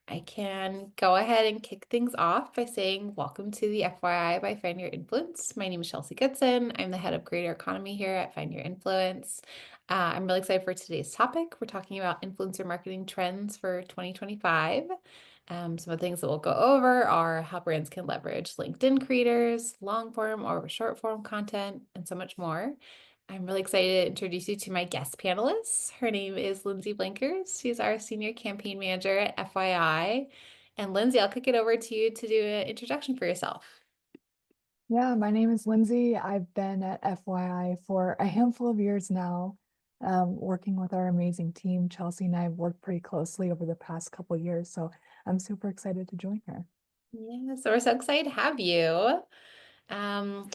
I can go ahead and kick things off by saying welcome to the FYI by Find Your Influence. My name is Chelsea Goodson. I'm the head of creator economy here at Find Your Influence. I'm really excited for today's topic. We're talking about influencer marketing trends for 2025. Some of the things that we'll go over are how brands can leverage LinkedIn creators, long form or short form content, and so much more. I'm really excited to introduce you to my guest panelists. Her name is Lindsay Blankers. She's our senior campaign manager at FYI. And Lindsay, I'll kick it over to you to do an introduction for yourself. Yeah, my name is Lindsay. I've been at FYI for a handful of years now, working with our amazing team. Chelsea and I have worked pretty closely over the past couple of years, so I'm super excited to join her. Yeah, so we're so excited to have you.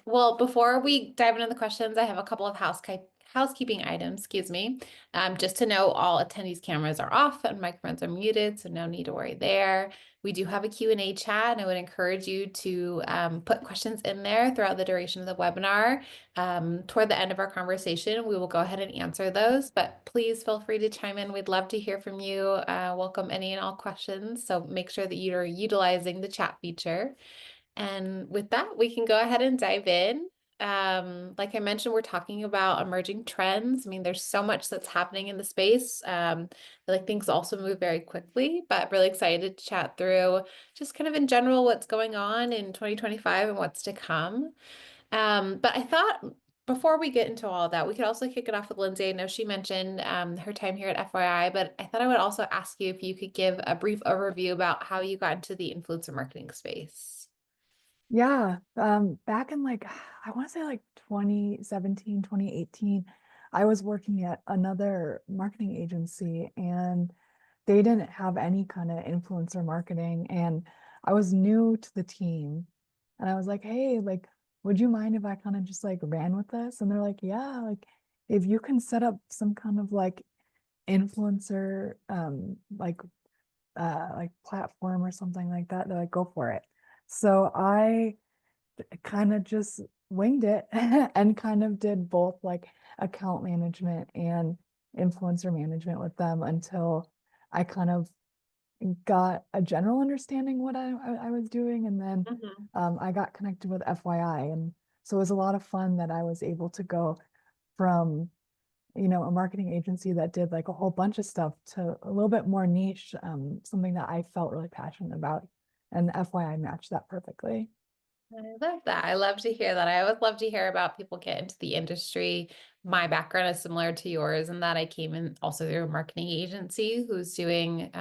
Well, before we dive into the questions, I have a couple of housekeeping items, excuse me. Just to know all attendees' cameras are off and microphones are muted, so no need to worry there. We do have a Q&A chat, and I would encourage you to put questions in there throughout the duration of the webinar. Toward the end of our conversation, we will go ahead and answer those, but please feel free to chime in. We'd love to hear from you. Welcome any and all questions, so make sure that you're utilizing the chat feature. And with that, we can go ahead and dive in. Like I mentioned, we're talking about emerging trends. I mean, there's so much that's happening in the space. I like things also move very quickly, but really excited to chat through just kind of in general what's going on in 2025 and what's to come. But I thought before we get into all of that, we could also kick it off with Lindsay. I know she mentioned her time here at FYI, but I thought I would also ask you if you could give a brief overview about how you got into the influencer marketing space. Yeah, back in I want to say like 2017, 2018, I was working at another marketing agency and they didn't have any kind of influencer marketing. And I was new to the team. And I was like, hey, would you mind if I kind of just ran with this? And they're like, yeah, if you can set up some kind of influencer platform or something like that, they're like, go for it. So I kind of just winged it and kind of did both account management and influencer management with them until I kind of got a general understanding what I was doing. And then Mhm. I got connected with FYI. And so it was a lot of fun that I was able to go from, a marketing agency that did like a whole bunch of stuff to a little bit more niche, something that I felt really passionate about. And FYI matched that perfectly. I love that. I love to hear that. I always love to hear about people get into the industry. My background is similar to yours in that I came in also through a marketing agency who's doing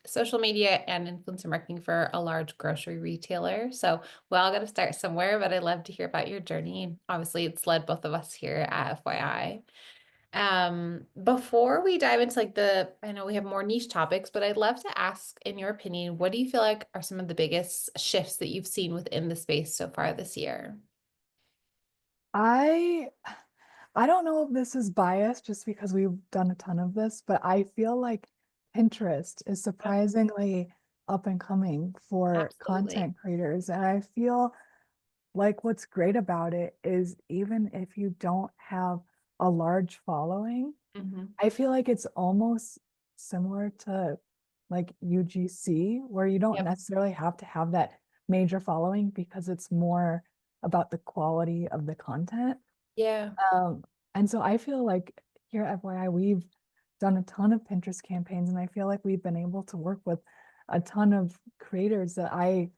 social media and influencer marketing for a large grocery retailer. So we all got to start somewhere, but I love to hear about your journey. Obviously, it's led both of us here at FYI. Before we dive into I know we have more niche topics, but I'd love to ask, in your opinion, what do you feel like are some of the biggest shifts that you've seen within the space so far this year? I I don't know if this is biased just because we've done a ton of this, but I feel like Pinterest is surprisingly up and coming for Absolutely. content creators. And I feel like what's great about it is even if you don't have a large following, Hmm. I feel like it's almost similar to like UGC, where you don't Yep. necessarily have to have that major following because it's more about the quality of the content. Yeah. Um, and so I feel like here at FYI, we've done a ton of Pinterest campaigns, and I feel like we've been able to work with a ton of creators that I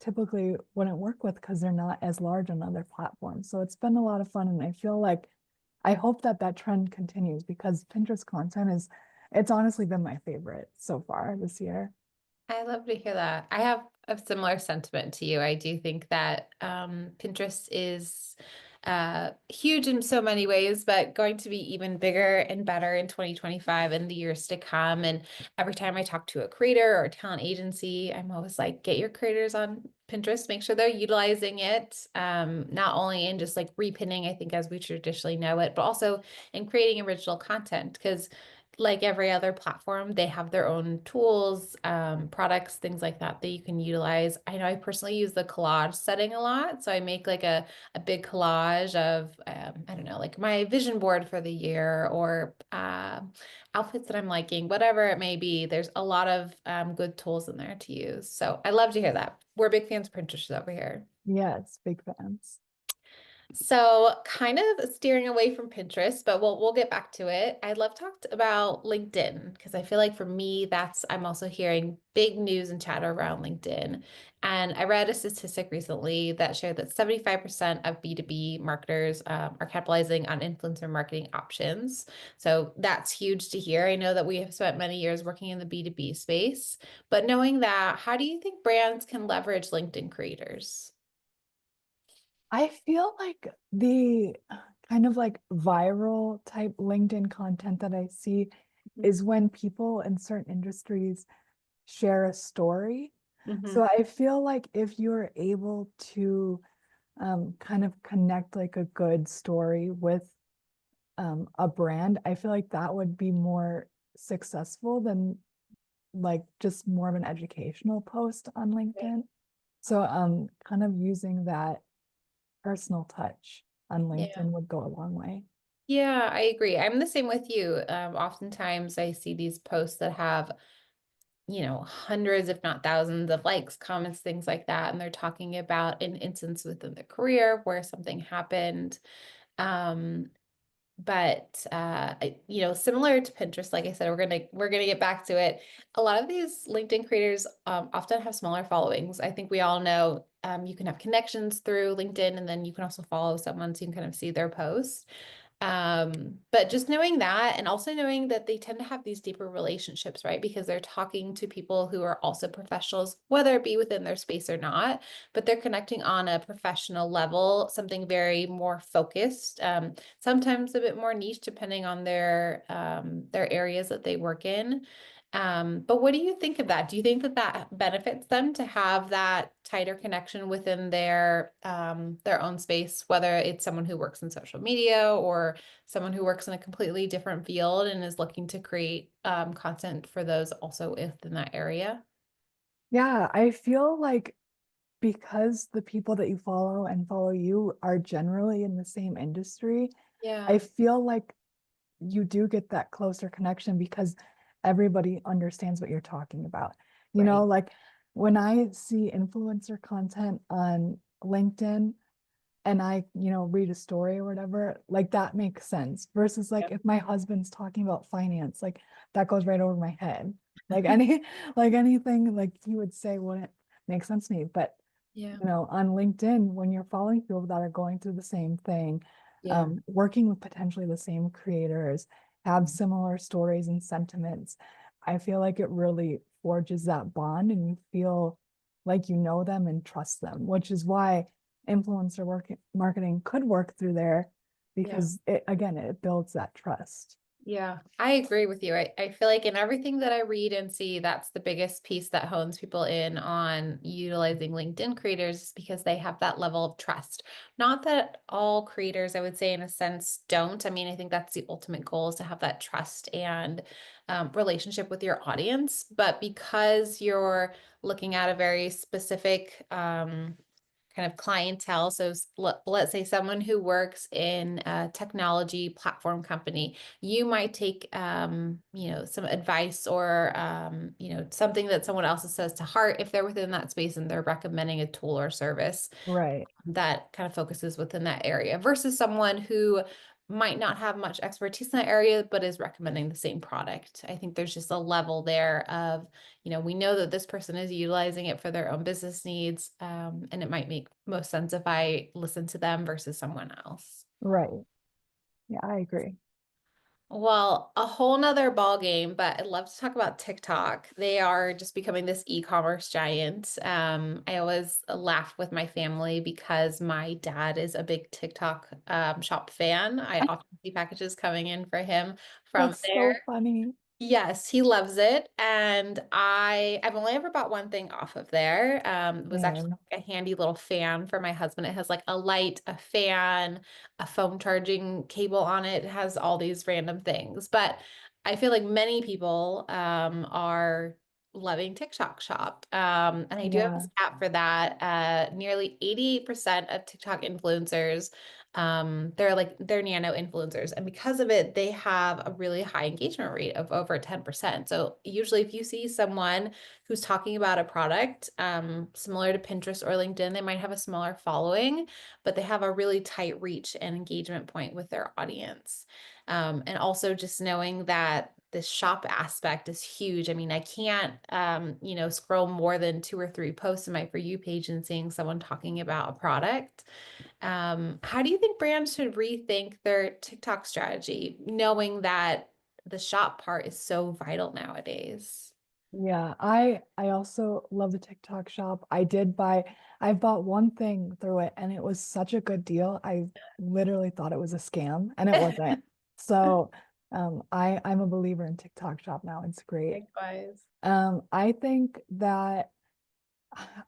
typically wouldn't work with because they're not as large on other platforms. So it's been a lot of fun, and I feel like I hope that that trend continues because Pinterest content it's honestly been my favorite so far this year. I love to hear that. I have a similar sentiment to you. I do think that Pinterest is huge in so many ways, but going to be even bigger and better in 2025 and the years to come. And every time I talk to a creator or a talent agency, I'm always like, get your creators on Pinterest, make sure they're utilizing it, not only in just like repinning, I think, as we traditionally know it, but also in creating original content. Because like every other platform, they have their own tools, products, things like that that you can utilize. I know I personally use the collage setting a lot. So I make like a big collage of, I don't know, like my vision board for the year or outfits that I'm liking, whatever it may be. There's a lot of good tools in there to use. So I love to hear that. We're big fans of Pinterest over here. Yes, big fans. So, kind of steering away from Pinterest, but we'll get back to it. I'd love to talk about LinkedIn because I feel like for me, that's I'm also hearing big news and chatter around LinkedIn. And I read a statistic recently that showed that 75% of B2B marketers are capitalizing on influencer marketing options. So that's huge to hear. I know that we have spent many years working in the B2B space, but knowing that, how do you think brands can leverage LinkedIn creators? I feel like the kind of like viral type LinkedIn content that I see is when people in certain industries share a story. Mm-hmm. So I feel like if you're able to kind of connect like a good story with a brand, I feel like that would be more successful than like just more of an educational post on LinkedIn. So kind of using that personal touch on Yeah. LinkedIn would go a long way. Yeah, I agree. I'm the same with you. Oftentimes I see these posts that have, hundreds, if not thousands of likes, comments, things like that. And they're talking about an instance within their career where something happened. Um, but similar to Pinterest, like I said, we're gonna get back to it. A lot of these LinkedIn creators often have smaller followings. I think we all know you can have connections through LinkedIn, and then you can also follow someone so you can kind of see their posts. But just knowing that and also knowing that they tend to have these deeper relationships, right? Because they're talking to people who are also professionals, whether it be within their space or not, but they're connecting on a professional level, something very more focused, sometimes a bit more niche depending on their areas that they work in. But what do you think of that? Do you think that that benefits them to have that tighter connection within their own space, whether it's someone who works in social media or someone who works in a completely different field and is looking to create content for those also within that area? Yeah, I feel like because the people that you follow and follow you are generally in the same industry, I Yeah, feel like you do get that closer connection because everybody understands what you're talking about. right. Like when I see influencer content on LinkedIn and I read a story or whatever, like that makes sense. Versus like Yeah. if my husband's talking about finance, like that goes right over my head. Like any like anything like he would say wouldn't make sense to me. But Yeah. on LinkedIn, when you're following people that are going through the same thing, Yeah. working with potentially the same creators, have similar stories and sentiments, I feel like it really forges that bond and you feel like you know them and trust them, which is why influencer marketing could work through there Yeah. because it builds that trust. Yeah, I agree with you. I feel like in everything that I read and see, that's the biggest piece that hones people in on utilizing LinkedIn creators because they have that level of trust. Not that all creators, I would say, in a sense, don't. I mean, I think that's the ultimate goal is to have that trust and relationship with your audience. But because you're looking at a very specific kind of clientele. So let's say someone who works in a technology platform company, you might take, some advice or, something that someone else says to heart if they're within that space and they're recommending a tool or service Right. that kind of focuses within that area versus someone who might not have much expertise in that area, but is recommending the same product. I think there's just a level there of, we know that this person is utilizing it for their own business needs, and it might make most sense if I listen to them versus someone else. Right. Yeah, I agree. Well, a whole nother ball game, but I'd love to talk about TikTok. They are just becoming this e-commerce giant. I always laugh with my family because my dad is a big TikTok shop fan. I often see packages coming in for him from That's there. so funny. Yes, he loves it. And I've only ever bought one thing off of there. It was actually Same. like a handy little fan for my husband. It has like a light, a fan, a phone charging cable on it. It has all these random things. But I feel like many people are loving TikTok Shop. And I do have a Yeah. stat for that. Nearly 88% of TikTok influencers, they're nano influencers. And because of it, they have a really high engagement rate of over 10%. So usually if you see someone who's talking about a product, similar to Pinterest or LinkedIn, they might have a smaller following, but they have a really tight reach and engagement point with their audience. And also just knowing that the shop aspect is huge. I mean, I can't, scroll more than two or three posts in my For You page and seeing someone talking about a product. How do you think brands should rethink their TikTok strategy, knowing that the shop part is so vital nowadays? Yeah, I also love the TikTok shop. I bought one thing through it and it was such a good deal. I literally thought it was a scam and it wasn't. So I'm a believer in TikTok shop now. It's great. Likewise. I think that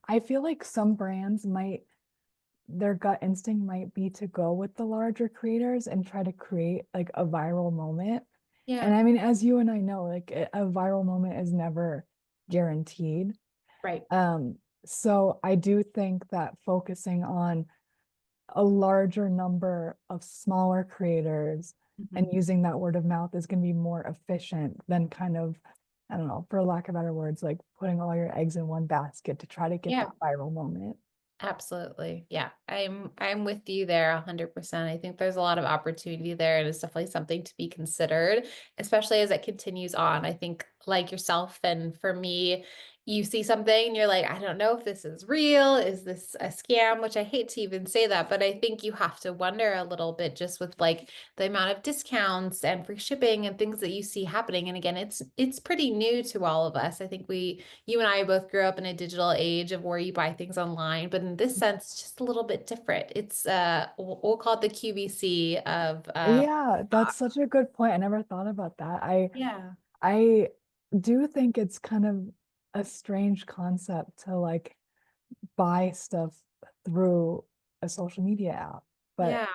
I feel like some brands might their gut instinct might be to go with the larger creators and try to create like a viral moment. And Yeah, I mean, as you and I know, like a viral moment is never guaranteed. right. So I do think that focusing on a larger number of smaller creators and Mhm. using that word of mouth is going to be more efficient than kind of, I don't know, for lack of better words, like putting all your eggs in one basket to try to get Yeah. that viral moment. Absolutely. Yeah. I'm with you there 100%. I think there's a lot of opportunity there and it's definitely something to be considered, especially as it continues on. I think like yourself and for me, you see something and you're like, I don't know if this is real. Is this a scam? Which I hate to even say that, but I think you have to wonder a little bit just with like the amount of discounts and free shipping and things that you see happening. And again, it's pretty new to all of us. I think you and I both grew up in a digital age of where you buy things online, but in this sense, it's just a little bit different. It's we'll call it the QVC of Yeah, that's TikTok. such a good point. I never thought about that. Yeah. I do think it's kind of a strange concept to like buy stuff through a social media app. But Yeah.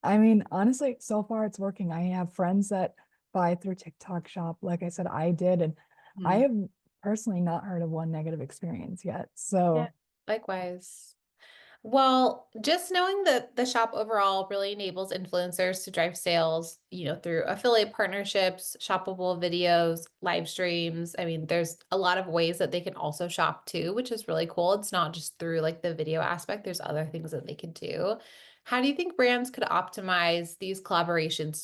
I mean, honestly, so far it's working. I have friends that buy through TikTok Shop. Like I said, I did, and I Mhm. have personally not heard of one negative experience yet. Yeah. So Likewise. Well, just knowing that the shop overall really enables influencers to drive sales, through affiliate partnerships, shoppable videos, live streams. I mean, there's a lot of ways that they can also shop too, which is really cool. It's not just through like the video aspect, there's other things that they could do. How do you think brands could optimize these collaborations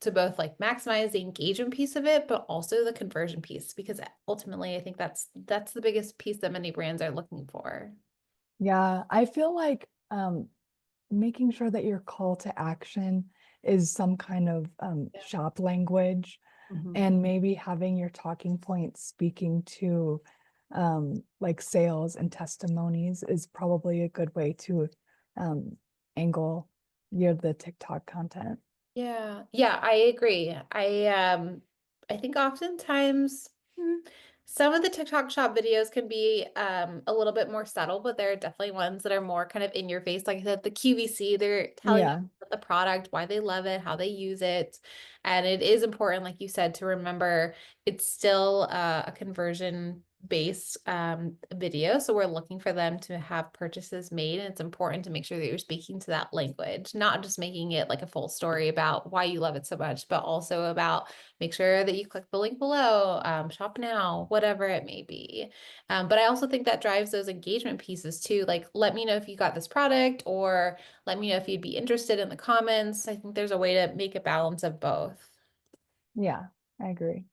to both like maximize the engagement piece of it, but also the conversion piece? Because ultimately, I think that's the biggest piece that many brands are looking for. yeah, I feel like making sure that your call to action is some kind of shop language Mhm. and maybe having your talking points speaking to like sales and testimonies is probably a good way to um, angle the TikTok content. Yeah, yeah, I agree. I think oftentimes some of the TikTok shop videos can be a little bit more subtle, but there are definitely ones that are more kind of in your face. Like I said, the QVC, they're telling you Yeah, about the product, why they love it, how they use it. And it is important, like you said, to remember it's still a conversion based video. So we're looking for them to have purchases made. And it's important to make sure that you're speaking to that language, not just making it like a full story about why you love it so much, but also about make sure that you click the link below, shop now, whatever it may be. But I also think that drives those engagement pieces too. Like, let me know if you got this product or let me know if you'd be interested in the comments. I think there's a way to make a balance of both. yeah, I agree.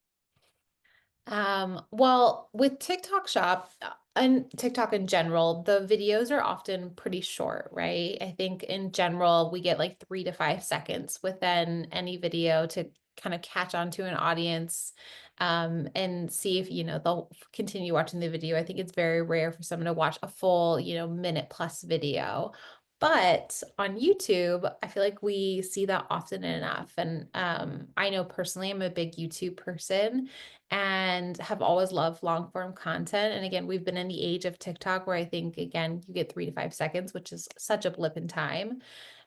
Well, with TikTok Shop and TikTok in general, the videos are often pretty short, right? I think in general, we get like 3 to 5 seconds within any video to kind of catch on to an audience, and see if, they'll continue watching the video. I think it's very rare for someone to watch a full, minute plus video. But on YouTube, I feel like we see that often enough. And I know personally, I'm a big YouTube person and have always loved long form content. And again, we've been in the age of TikTok where I think, again, you get 3 to 5 seconds, which is such a blip in time.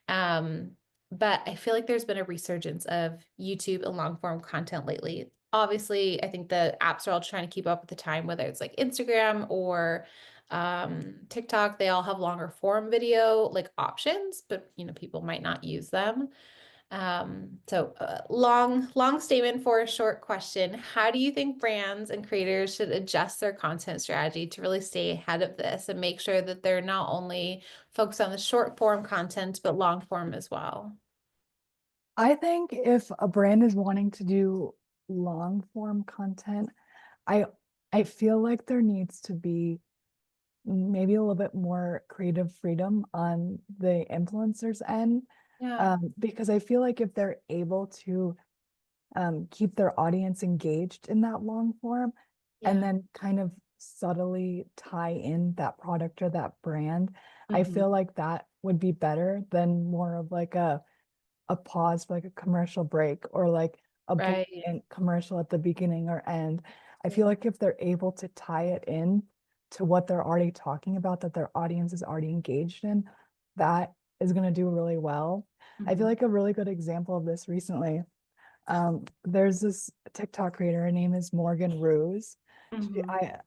Um, but I feel like there's been a resurgence of YouTube and long form content lately. obviously, I think the apps are all trying to keep up with the time, whether it's like Instagram or TikTok, they all have longer form video like options, but people might not use them. Long statement for a short question. How do you think brands and creators should adjust their content strategy to really stay ahead of this and make sure that they're not only focused on the short form content, but long form as well? I think if a brand is wanting to do long form content, I I feel like there needs to be maybe a little bit more creative freedom on the influencers end. Yeah. Because I feel like if they're able to keep their audience engaged in that long form and Yeah. then kind of subtly tie in that product or that brand, I Hmm. feel like that would be better than more of like a pause for like a commercial break or like a Right. blatant commercial at the beginning or end. I feel Yeah. like if they're able to tie it in to what they're already talking about, that their audience is already engaged in, that is going to do really well. I feel Hmm. like a really good example of this recently. There's this TikTok creator. Her name is Morgan Ruse. Hmm.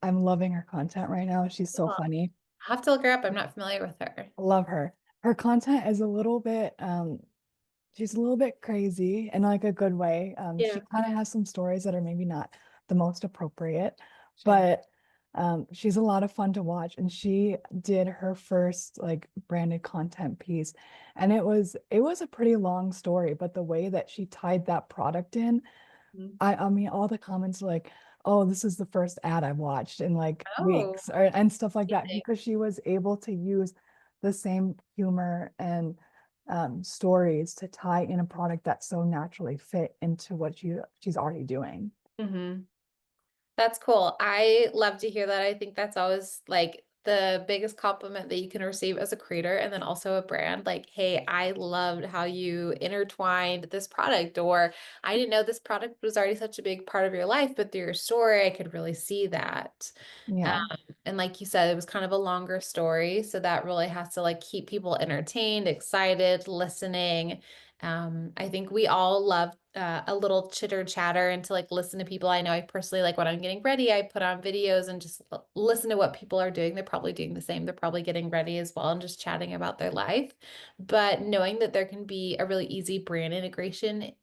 I'm loving her content right now. She's so Cool. funny. I have to look her up. I'm not familiar with her. Love her. Her content is a little bit she's a little bit crazy in like a good way. She Yeah. kind of has some stories that are maybe not the most appropriate, Sure. but she's a lot of fun to watch. And she did her first like branded content piece, and it was a pretty long story, but the way that she tied that product in, Mhm. I mean, all the comments were like, "Oh, this is the first ad I've watched in like Oh, weeks," or and stuff like that, amazing. because she was able to use the same humor and stories to tie in a product that so naturally fit into what she's already doing. Hmm. That's cool. I love to hear that. I think that's always like the biggest compliment that you can receive as a creator and then also a brand. Like, hey, I loved how you intertwined this product, or I didn't know this product was already such a big part of your life, but through your story, I could really see that. Yeah, And like you said, it was kind of a longer story. So that really has to like keep people entertained, excited, listening. I think we all love a little chitter chatter and to like listen to people. I know I personally like when I'm getting ready, I put on videos and just listen to what people are doing. They're probably doing the same. They're probably getting ready as well and just chatting about their life. But knowing that there can be a really easy brand integration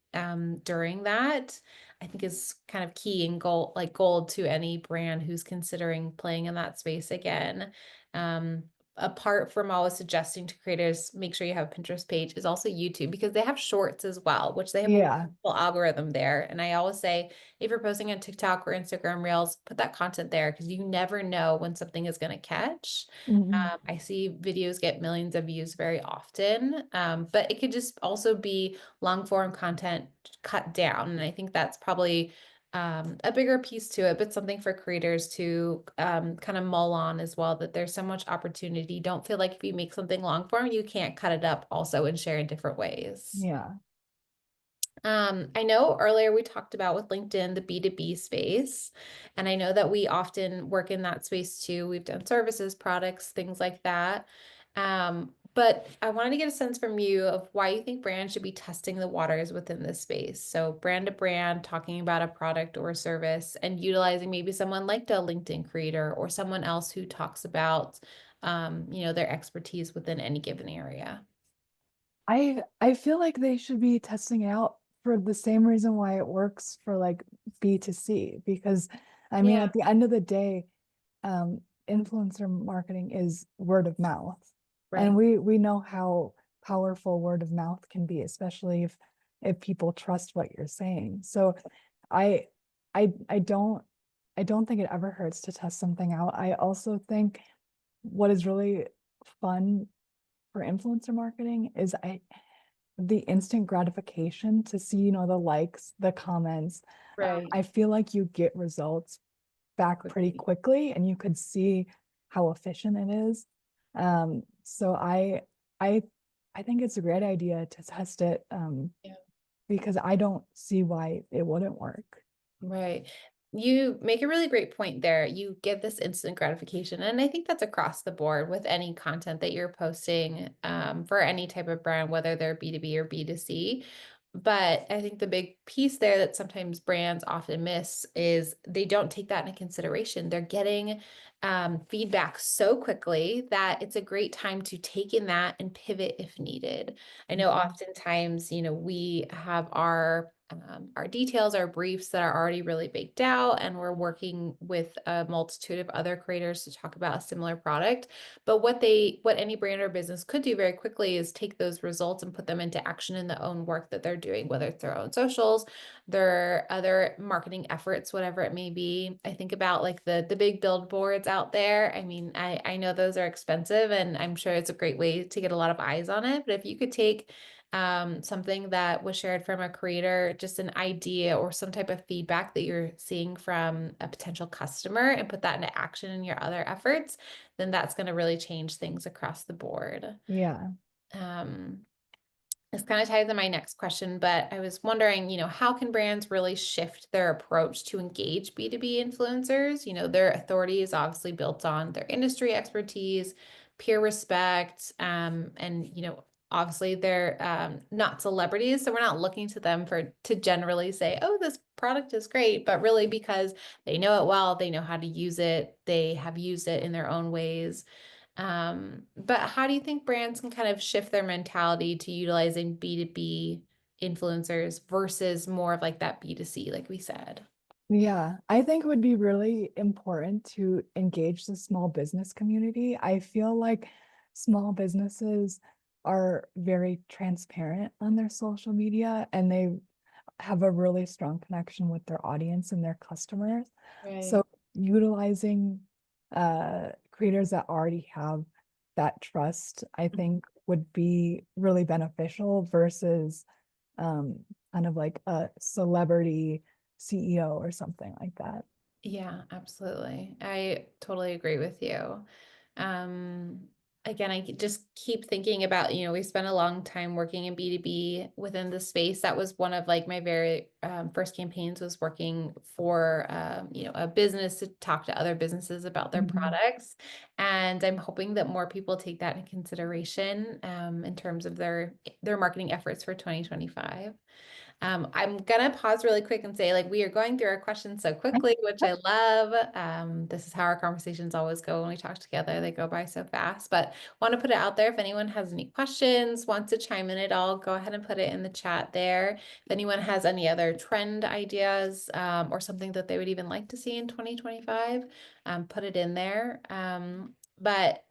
during that, I think is kind of key and gold to any brand who's considering playing in that space again. Um, Apart from always suggesting to creators, make sure you have a Pinterest page, is also YouTube because they have shorts as well, which they have a yeah, wonderful algorithm there. And I always say, if you're posting on TikTok or Instagram Reels, put that content there because you never know when something is going to catch. mhm, I see videos get millions of views very often, but it could just also be long form content cut down. And I think that's probably a bigger piece to it, but something for creators to kind of mull on as well, that there's so much opportunity. Don't feel like if you make something long form, you can't cut it up also and share in different ways. yeah. I know earlier we talked about with LinkedIn, the B2B space, and I know that we often work in that space too. We've done services, products, things like that. But I wanted to get a sense from you of why you think brands should be testing the waters within this space. So brand to brand, talking about a product or a service and utilizing maybe someone like a LinkedIn creator or someone else who talks about, their expertise within any given area. I feel like they should be testing it out for the same reason why it works for like B2C, because I mean Yeah, at the end of the day, influencer marketing is word of mouth. And right. we know how powerful word of mouth can be, especially if people trust what you're saying. So I I don't think it ever hurts to test something out. I also think what is really fun for influencer marketing is I the instant gratification to see, the likes, the comments. Right. I feel like you get results back pretty Quickly. quickly and you could see how efficient it is. So I I think it's a great idea to test it Yeah. because I don't see why it wouldn't work. Right. You make a really great point there. You get this instant gratification. And I think that's across the board with any content that you're posting for any type of brand, whether they're B2B or B2C. But I think the big piece there that sometimes brands often miss is they don't take that into consideration. They're getting feedback so quickly that it's a great time to take in that and pivot if needed. I know Mhm. oftentimes, we have our details, our briefs that are already really baked out, and we're working with a multitude of other creators to talk about a similar product. But what any brand or business could do very quickly is take those results and put them into action in the own work that they're doing, whether it's their own socials, their other marketing efforts, whatever it may be. I think about like the big billboards out there. I mean, I know those are expensive, and I'm sure it's a great way to get a lot of eyes on it. But if you could take something that was shared from a creator, just an idea or some type of feedback that you're seeing from a potential customer, and put that into action in your other efforts, then that's going to really change things across the board. Yeah. Um, this kind of ties to my next question, but I was wondering, how can brands really shift their approach to engage B2B influencers? Their authority is obviously built on their industry expertise, peer respect, and obviously they're not celebrities, so we're not looking to them to generally say, "Oh, this product is great," but really because they know it well, they know how to use it, they have used it in their own ways. But how do you think brands can kind of shift their mentality to utilizing B2B influencers versus more of like that B2C, like we said? Yeah, I think it would be really important to engage the small business community. I feel like small businesses are very transparent on their social media and they have a really strong connection with their audience and their customers. Right. So utilizing creators that already have that trust, I think would be really beneficial versus um, kind of like a celebrity CEO or something like that. Yeah, absolutely. I totally agree with you. Um, Again, just keep thinking about, we spent a long time working in B2B within the space. That was one of like my very first campaigns was working for, a business to talk to other businesses about their Mhm. products. And I'm hoping that more people take that into consideration in terms of their marketing efforts for 2025. I'm gonna pause really quick and say, like, we are going through our questions so quickly, which I love. This is how our conversations always go when we talk together. They go by so fast. But want to put it out there. If anyone has any questions, wants to chime in at all, go ahead and put it in the chat there. If anyone has any other trend ideas, or something that they would even like to see in 2025, put it in there. But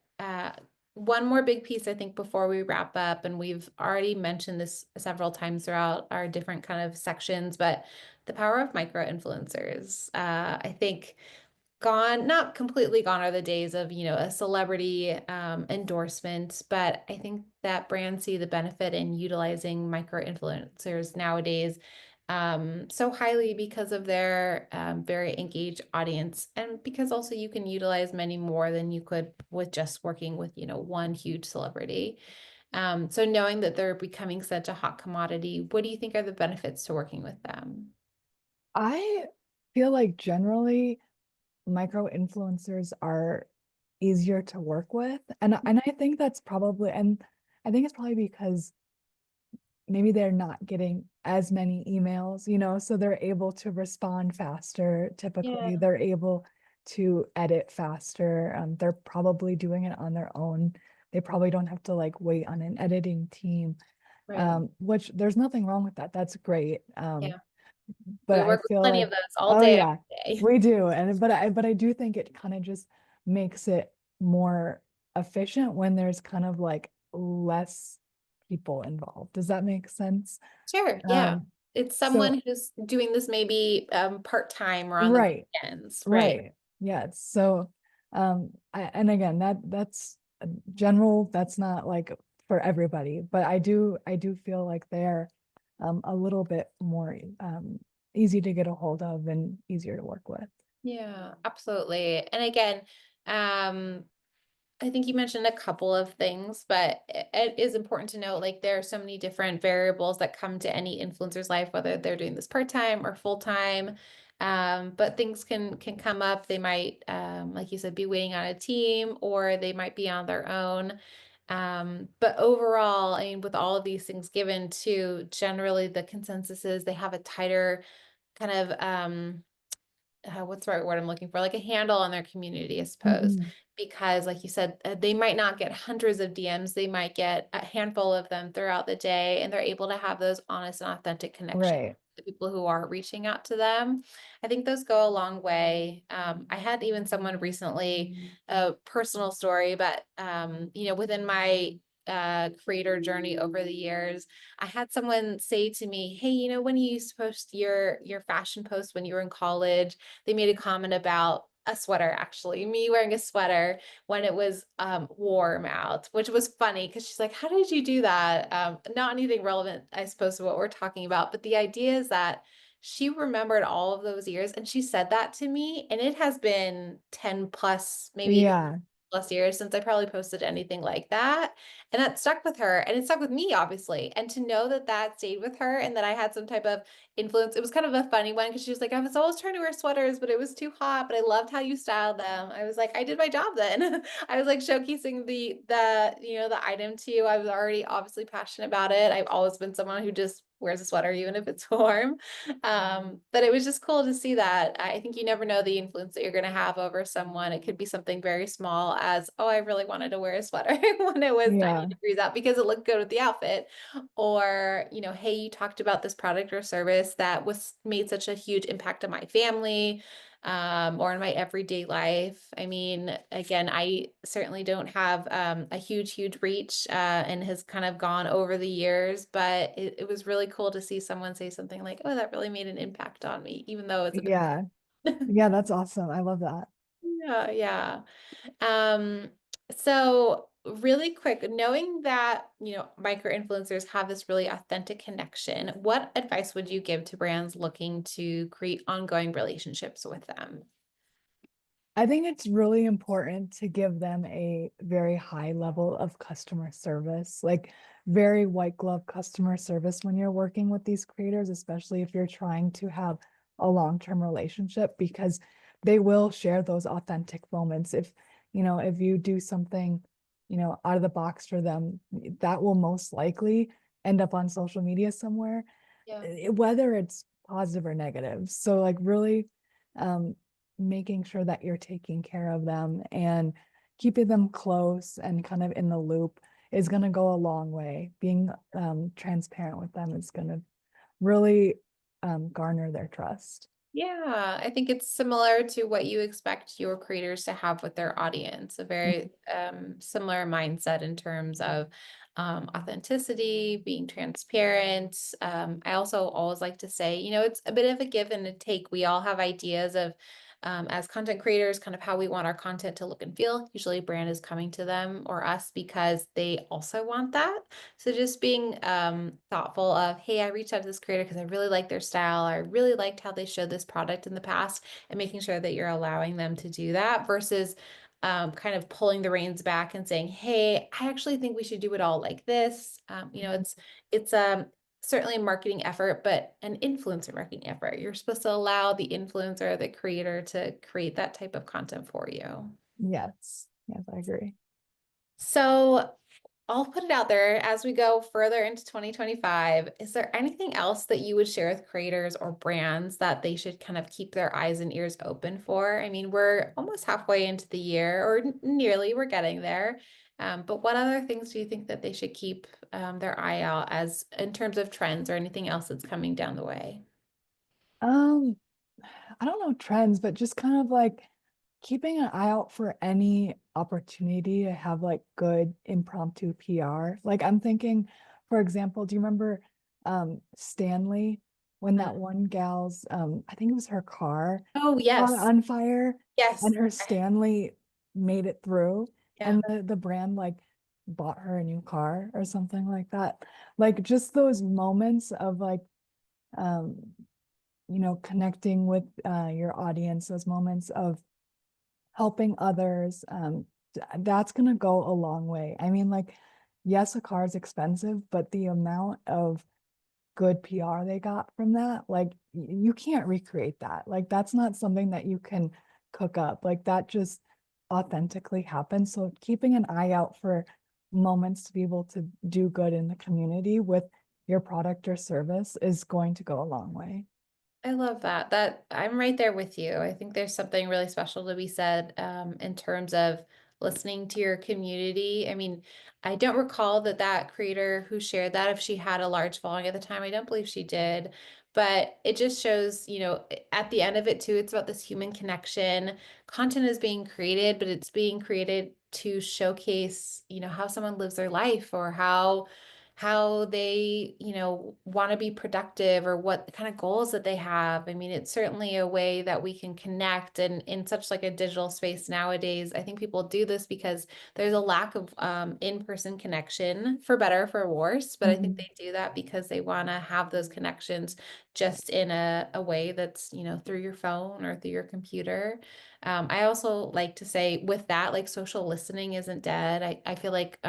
one more big piece, I think, before we wrap up, and we've already mentioned this several times throughout our different kind of sections, but the power of micro influencers. I think not completely gone are the days of, a celebrity endorsement, but I think that brands see the benefit in utilizing micro influencers nowadays so highly because of their very engaged audience, and because also you can utilize many more than you could with just working with, one huge celebrity. So knowing that they're becoming such a hot commodity, what do you think are the benefits to working with them? I feel like generally micro influencers are easier to work with. And I think that's probably and I think it's probably because maybe they're not getting as many emails, so they're able to respond faster. Yeah, Typically, they're able to edit faster. They're probably doing it on their own. They probably don't have to like wait on an editing team, right. which there's nothing wrong with that. That's great. Yeah. But We I work with feel plenty of like, those all oh day, yeah, every day. we do. But I do think it kind of just makes it more efficient when there's kind of like less people involved. Does that make sense? Sure, yeah. Um, It's so someone who's doing this maybe part-time or on the right, weekends, right? right. Yeah. So and again that's general, that's not like for everybody, but I do feel like they're a little bit more easy to get a hold of and easier to work with. Yeah, absolutely. And again, um, I think you mentioned a couple of things, but it is important to note like there are so many different variables that come to any influencer's life, whether they're doing this part-time or full-time. But things can come up. They might, like you said, be waiting on a team, or they might be on their own. But overall, I mean, with all of these things given too, generally the consensus is they have a tighter kind of what's the right word I'm looking for? Like a handle on their community, I suppose. Mhm. Because, like you said, they might not get hundreds of DMs, they might get a handful of them throughout the day, and they're able to have those honest and authentic connections. Right. The people who are reaching out to them, I think those go a long way. I had even someone recently, a personal story, but within my creator journey over the years, I had someone say to me, "Hey, when you used to post your fashion posts when you were in college, they made a comment about a sweater, actually, me wearing a sweater when it was warm out, which was funny because she's like, how did you do that? Not anything relevant, I suppose, to what we're talking about, but the idea is that she remembered all of those years and she said that to me, and it has been 10 plus, maybe even Yeah. plus years since I probably posted anything like that. And that stuck with her and it stuck with me, obviously. And to know that that stayed with her and that I had some type of influence, it was kind of a funny one because she was like, I was always trying to wear sweaters, but it was too hot, but I loved how you styled them. I was like, I did my job then. I was like showcasing the item to you. I was already obviously passionate about it. I've always been someone who just wears a sweater even if it's warm. But it was just cool to see that. I think you never know the influence that you're going to have over someone. It could be something very small as, oh, I really wanted to wear a sweater when it was 90 Yeah. degrees out because it looked good with the outfit. Or, hey, you talked about this product or service that was made such a huge impact on my family, or in my everyday life. I mean, again, I certainly don't have a huge reach, and has kind of gone over the years, but it was really cool to see someone say something like, oh, that really made an impact on me, even though it's a bit. Yeah. Yeah, that's awesome. I love that. Yeah, yeah. Um, so really quick, knowing that, micro influencers have this really authentic connection, what advice would you give to brands looking to create ongoing relationships with them? I think it's really important to give them a very high level of customer service, like very white glove customer service when you're working with these creators, especially if you're trying to have a long-term relationship, because they will share those authentic moments. If you do something, out of the box for them, that will most likely end up on social media somewhere, Yeah. whether it's positive or negative. So like really um, making sure that you're taking care of them and keeping them close and kind of in the loop is going to go a long way. Being transparent with them is going to really garner their trust. Yeah, I think it's similar to what you expect your creators to have with their audience, a very similar mindset in terms of authenticity, being transparent. I also always like to say, it's a bit of a give and a take. We all have ideas of, as content creators, kind of how we want our content to look and feel. Usually, a brand is coming to them or us because they also want that. So just being thoughtful of, hey, I reached out to this creator because I really like their style. I really liked how they showed this product in the past, and making sure that you're allowing them to do that versus kind of pulling the reins back and saying, hey, I actually think we should do it all like this. It's certainly a marketing effort, but an influencer marketing effort. You're supposed to allow the influencer, the creator to create that type of content for you. Yes. Yes, I agree. So I'll put it out there as we go further into 2025. Is there anything else that you would share with creators or brands that they should kind of keep their eyes and ears open for? I mean, we're almost halfway into the year, or nearly, we're getting there. But what other things do you think that they should keep their eye out as in terms of trends or anything else that's coming down the way? Um, I don't know trends, but just kind of like keeping an eye out for any opportunity to have like good impromptu PR. Like I'm thinking, for example, do you remember Stanley when Mm. that one gal's I think it was her car Oh, caught yes. on fire and Yes. her Stanley made it through Yeah. and the brand like bought her a new car or something like that. Like just those moments of like um connecting with your audience, those moments of helping others, that's going to go a long way. I mean, like, yes, a car is expensive, but the amount of good PR they got from that, like, you can't recreate that. Like, that's not something that you can cook up. Like, that just authentically happens. So, keeping an eye out for moments to be able to do good in the community with your product or service is going to go a long way. I love that. That I'm right there with you. I think there's something really special to be said in terms of listening to your community. I mean, I don't recall that creator who shared that if she had a large following at the time. I don't believe she did, but it just shows, at the end of it too, it's about this human connection. Content is being created, but it's being created to showcase, how someone lives their life or how they, want to be productive or what kind of goals that they have. I mean, it's certainly a way that we can connect and in such like a digital space nowadays. I think people do this because there's a lack of in-person connection for better, for worse. But I think Mhm. they do that because they want to have those connections just in a way that's, through your phone or through your computer. I also like to say with that, like social listening isn't dead. I feel like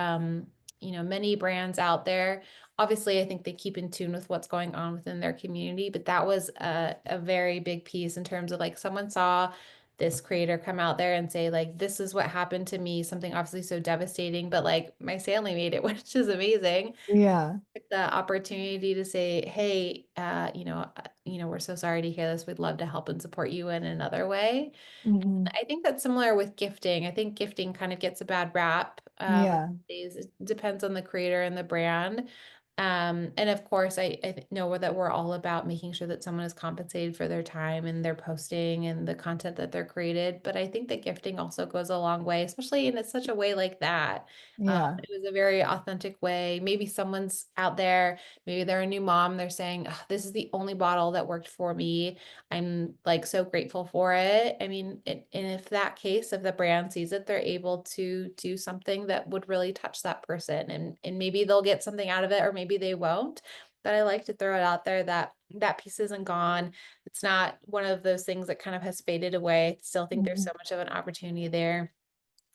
many brands out there. Obviously, I think they keep in tune with what's going on within their community, but that was a very big piece in terms of like someone saw this creator come out there and say, like, this is what happened to me, something obviously so devastating, but like my family made it, which is amazing. Yeah. The opportunity to say, hey, we're so sorry to hear this. We'd love to help and support you in another way. Mhm. I think that's similar with gifting. I think gifting kind of gets a bad rap Yeah. these days. It depends on the creator and the brand. And of course, I know that we're all about making sure that someone is compensated for their time and their posting and the content that they're created. But I think that gifting also goes a long way, especially in such a way like that. Yeah. It was a very authentic way. Maybe someone's out there, maybe they're a new mom, they're saying, "Ugh, this is the only bottle that worked for me. I'm like so grateful for it." I mean, and if that case, if the brand sees it, they're able to do something that would really touch that person, and maybe they'll get something out of it, or maybe they won't. But I like to throw it out there that that piece isn't gone. It's not one of those things that kind of has faded away. I still think there's so Mhm. much of an opportunity there.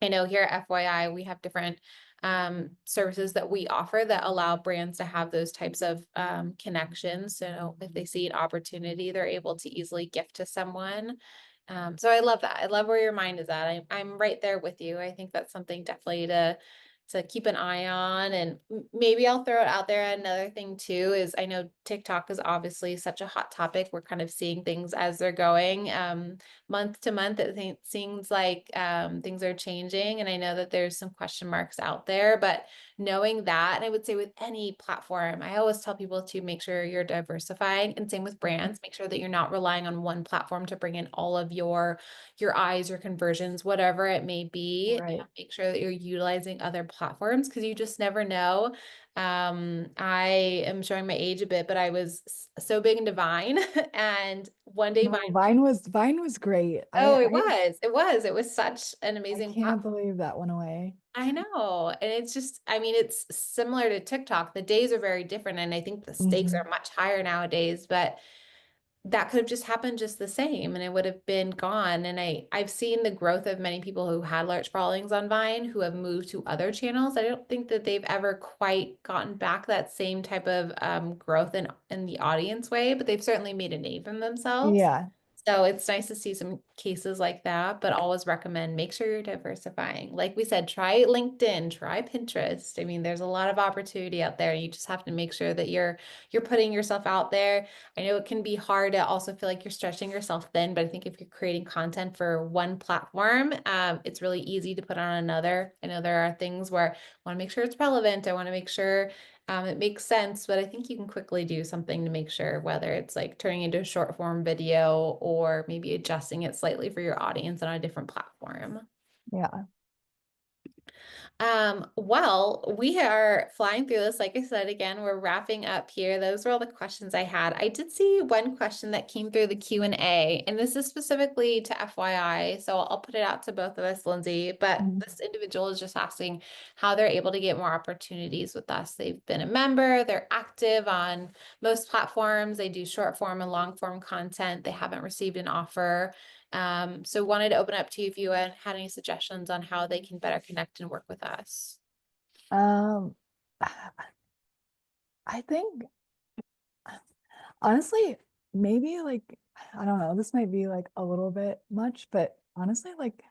I know here at FYI, we have different services that we offer that allow brands to have those types of connections. So if they see an opportunity, they're able to easily gift to someone. So I love that. I love where your mind is at. I'm right there with you. I think that's something definitely to keep an eye on. And maybe I'll throw it out there. Another thing too is I know TikTok is obviously such a hot topic. We're kind of seeing things as they're going. Month to month, it seems like things are changing. And I know that there's some question marks out there, but knowing that, and I would say with any platform, I always tell people to make sure you're diversifying, and same with brands, make sure that you're not relying on one platform to bring in all of your eyes, your conversions, whatever it may be. Right. Make sure that you're utilizing other platforms because you just never know. I am showing my age a bit, but I was so big into Vine, and one day No, Vine. Vine was great. Oh, it was such an I amazing can't platform. believe that went away. I know. And it's just, I mean, it's similar to TikTok. The days are very different. And I think the stakes are Mhm. much higher nowadays, but that could have just happened just the same and it would have been gone. And I've seen the growth of many people who had large followings on Vine who have moved to other channels. I don't think that they've ever quite gotten back that same type of growth in the audience way, but they've certainly made a name for themselves. Yeah. So it's nice to see some cases like that, but always recommend make sure you're diversifying. Like we said, try LinkedIn, try Pinterest. I mean, there's a lot of opportunity out there. You just have to make sure that you're putting yourself out there. I know it can be hard to also feel like you're stretching yourself thin, but I think if you're creating content for one platform, it's really easy to put on another. I know there are things where I want to make sure it's relevant. I want to make sure it makes sense, but I think you can quickly do something to make sure, whether it's like turning into a short form video or maybe adjusting it slightly for your audience on a different platform. Yeah. Well, we are flying through this. Like I said, again, we're wrapping up here. Those were all the questions I had. I did see one question that came through the Q&A, and this is specifically to FYI, so I'll put it out to both of us, Lindsay, but Mhm. this individual is just asking how they're able to get more opportunities with us. They've been a member, they're active on most platforms, they do short form and long form content. They haven't received an offer. So wanted to open up to you if you had any suggestions on how they can better connect and work with us. Um, I think honestly, maybe like I don't know, this might be like a little bit much, but honestly, like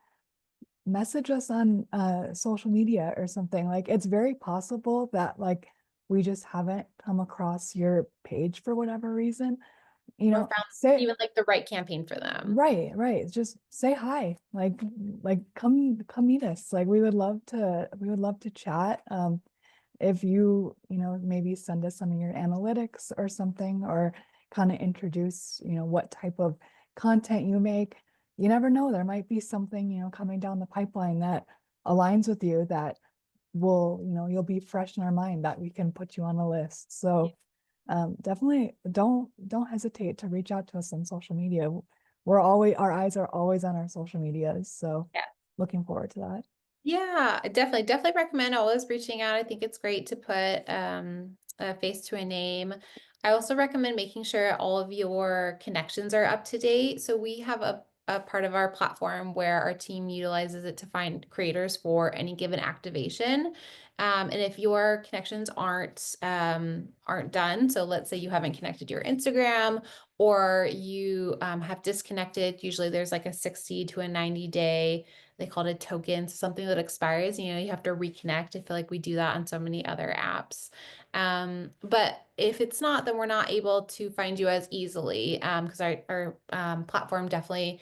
message us on social media or something. Like it's very possible that like we just haven't come across your page for whatever reason. You Or know, found say even like the right campaign for them. right, right. Just say hi. Like come meet us. Like we would love to chat. If you know, maybe send us some of your analytics or something, or kind of introduce, you know, what type of content you make. You never know, there might be something, you know, coming down the pipeline that aligns with you that will, you know, you'll be fresh in our mind that we can put you on a list. So definitely don't hesitate to reach out to us on social media. We're always our eyes are always on our social medias. So Yeah. looking forward to that. Yeah, I definitely recommend always reaching out. I think it's great to put a face to a name. I also recommend making sure all of your connections are up to date. So we have a part of our platform where our team utilizes it to find creators for any given activation. And if your connections aren't done, so let's say you haven't connected your Instagram or you have disconnected, usually there's like a 60 to a 90-day, they call it a token, so something that expires, you know, you have to reconnect. I feel like we do that on so many other apps. But if it's not, then we're not able to find you as easily because our platform definitely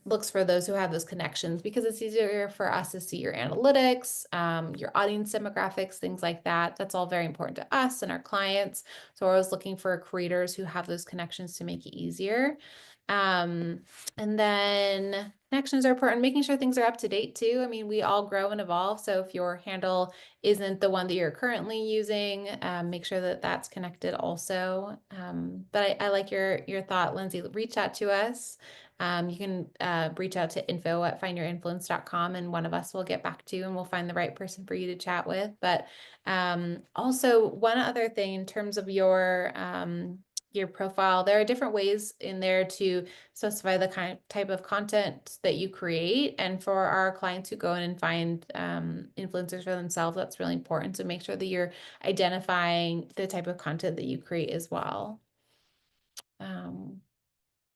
looks for those who have those connections because it's easier for us to see your analytics, your audience demographics, things like that. That's all very important to us and our clients. So we're always looking for creators who have those connections to make it easier. And then connections are important, making sure things are up to date too. I mean, we all grow and evolve. So if your handle isn't the one that you're currently using, make sure that that's connected also. But I like your thought, Lindsay. Reach out to us. You can reach out to info@findyourinfluence.com and one of us will get back to you and we'll find the right person for you to chat with. But also, one other thing in terms of your profile, there are different ways in there to specify the type of content that you create. And for our clients who go in and find influencers for themselves, that's really important. So make sure that you're identifying the type of content that you create as well. Um,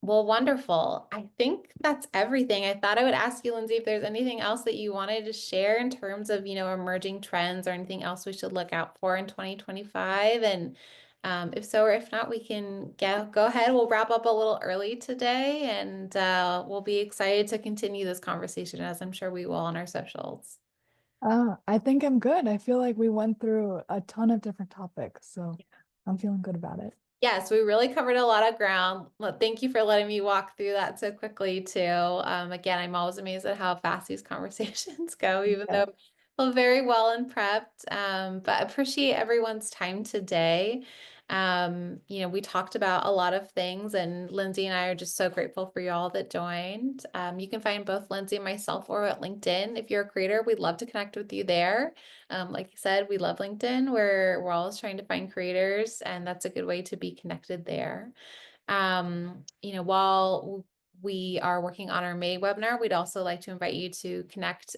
well, wonderful. I think that's everything. I thought I would ask you, Lindsay, if there's anything else that you wanted to share in terms of, you know, emerging trends or anything else we should look out for in 2025. And if so, or if not, we can go ahead. We'll wrap up a little early today and we'll be excited to continue this conversation as I'm sure we will on our socials. I think I'm good. I feel like we went through a ton of different topics, so I'm feeling good about it. Yes, we really covered a lot of ground. Well, thank you for letting me walk through that so quickly too. Again, I'm always amazed at how fast these conversations go, even Yeah. though I feel very well and prepped. But I appreciate everyone's time today. You know, we talked about a lot of things, and Lindsay and I are just so grateful for you all that joined. You can find both Lindsay and myself or at LinkedIn. If you're a creator, we'd love to connect with you there. Like you said, we love LinkedIn. We're always trying to find creators, and that's a good way to be connected there. You know, while we are working on our May webinar, we'd also like to invite you to connect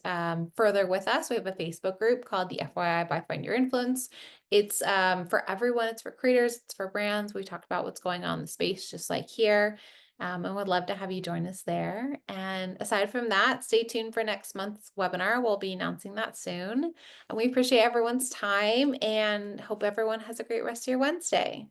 further with us. We have a Facebook group called the FYI by Find Your Influence. It's for everyone. It's for creators. It's for brands. We talked about what's going on in the space, just like here. And would love to have you join us there. And aside from that, stay tuned for next month's webinar. We'll be announcing that soon. And we appreciate everyone's time and hope everyone has a great rest of your Wednesday.